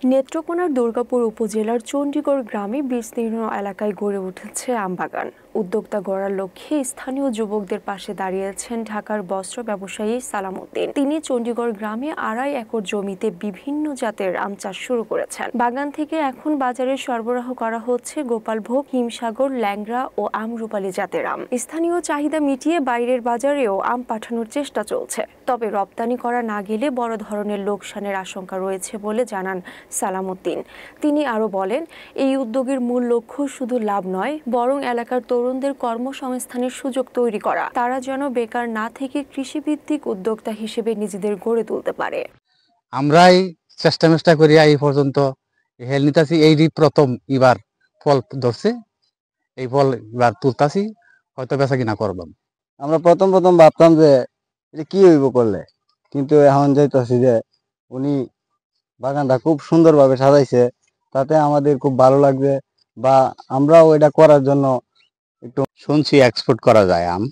নেত্রকোনার দুর্গাপুর উপজেলার চণ্ডীগড় গ্রামে বিস্তীর্ণ এলাকায় গড়ে উঠেছে আমবাগান। উদ্যোক্তা গড়ার লক্ষ্যে স্থানীয় যুবকদের পাশে দাঁড়িয়েছেন ঢাকার বস্ত্র ব্যবসায়ী সালামউদ্দিন। তিনি চণ্ডীগড় গ্রামে 2.5 একর জমিতে বিভিন্ন জাতের আম চাষ শুরু করেছেন। বাগান থেকে এখন বাজারে সরবরাহ করা হচ্ছে গোপালভোগ, হিমসাগর, ল্যাংড়া ও আমরুপালি জাতের আম। স্থানীয় চাহিদা মিটিয়ে বাইরের বাজারেও আম পাঠানোর চেষ্টা চলছে। তবে রপ্তানি করা না গেলে বড় ধরনের লোকসানের আশঙ্কা রয়েছে বলে জানান সালামউদ্দিন। তিনি আরো বলেন, এই উদ্যোগের মূল লক্ষ্য শুধু লাভ নয়, বরং এলাকার তরুণদের কর্মসংস্থানের সুযোগ তৈরি করা। তারা যেন বেকার না থেকে কৃষিভিত্তিক উদ্যোক্তা হিসেবে নিজেদের গড়ে তুলতে পারে। আমরাই চেষ্টা করি এই পর্যন্ত হেল নিতাছি, এই প্রথম এবার ফল ধরছে, এই ফল এবার তুলতাছি, হয়তো বেচা কিনা করবাম। আমরা প্রথম ভাবতাম যে এটা কি হইব করলে, কিন্তু এখন যাইতেছি যে উনি বাগানটা খুব সুন্দরভাবে সাজাইছে, তাতে আমাদের খুব ভালো লাগবে, বা আমরাও এটা করার জন্য একটু শুনছি এক্সপোর্ট করা যায় আম।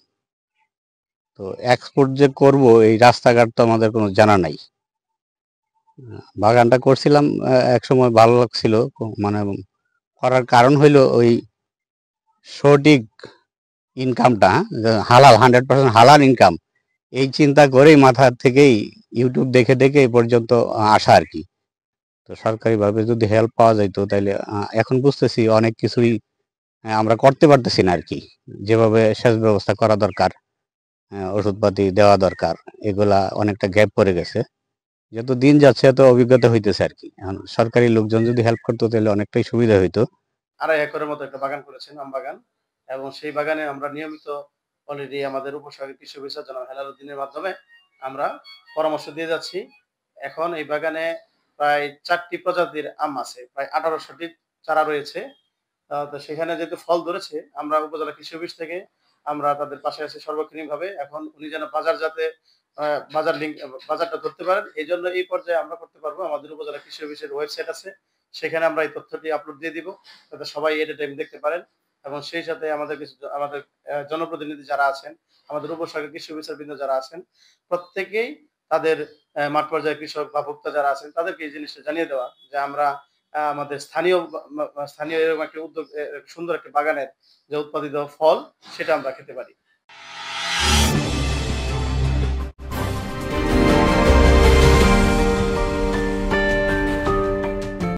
তো এক্সপোর্ট যে করব এই রাস্তাঘাট তো আমাদের কোনো জানা নাই। বাগানটা করছিলাম, এক সময় ভালো লাগছিল, মানে করার কারণ হইলো ওই সঠিক ইনকামটা, হালাল 100% হালাল ইনকাম, এই চিন্তা করেই মাথা থেকেই ইউটিউব দেখে দেখে এই পর্যন্ত আসা আর কি। তো সরকারিভাবে যদি হেল্প পাওয়া যাইতো তাহলে এখন বুঝতেছি অনেক কিছুই আমরা করতে পারতেছি না আর কি। যেভাবে সেচ ব্যবস্থা করা দরকার, ওষুধপাতি দেওয়া দরকার, এগুলা অনেকটা গ্যাপ পড়ে গেছে। যত দিন যাচ্ছে এত অভিজ্ঞতা হইতেছে আর কি। এখন সরকারি লোকজন যদি হেল্প করতো তাহলে অনেকটাই সুবিধা হইতো। 2.5 একরের মতো একটা বাগান করেছেন, আম বাগান। এবং সেই বাগানে আমরা নিয়মিত অলরেডি আমাদের উপসহকারী কৃষি অফিসার জনাব হেলালুদ্দিনের মাধ্যমে আমরা পরামর্শ দিয়ে যাচ্ছি। এখন এই বাগানে প্রায় 4টি প্রজাতির আম আছে, প্রায় 1800টি চারা রয়েছে। তো সেখানে যেহেতু ফল ধরেছে, আমরা উপজেলা কৃষি অফিস থেকে আমরা তাদের পাশে আছি সর্বক্ষণিকভাবে। এখন উনি যেন বাজারটা ধরতে পারেন, এই জন্য এই পর্যায়ে আমরা করতে পারবো। আমাদের উপজেলা কৃষি অফিসের ওয়েবসাইট আছে, সেখানে আমরা এই তথ্যটি আপলোড দিয়ে দিব, যাতে সবাই এট এ টাইম দেখতে পারেন। এবং সেই সাথে আমাদের জনপ্রতিনিধি যারা আছেন, আমাদের উপসহকারী কৃষি অফিসার বৃন্দ যারা আছেন, প্রত্যেকেই তাদের মাঠ পর্যায়ে কৃষক বা ভোক্তা যারা আছেন তাদেরকে এই জিনিসটা জানিয়ে দেওয়া যে আমরা আমাদের স্থানীয় এরকম একটা উদ্যোগ, সুন্দর একটা বাগানের যে উৎপাদিত ফল সেটা আমরা খেতে পারি।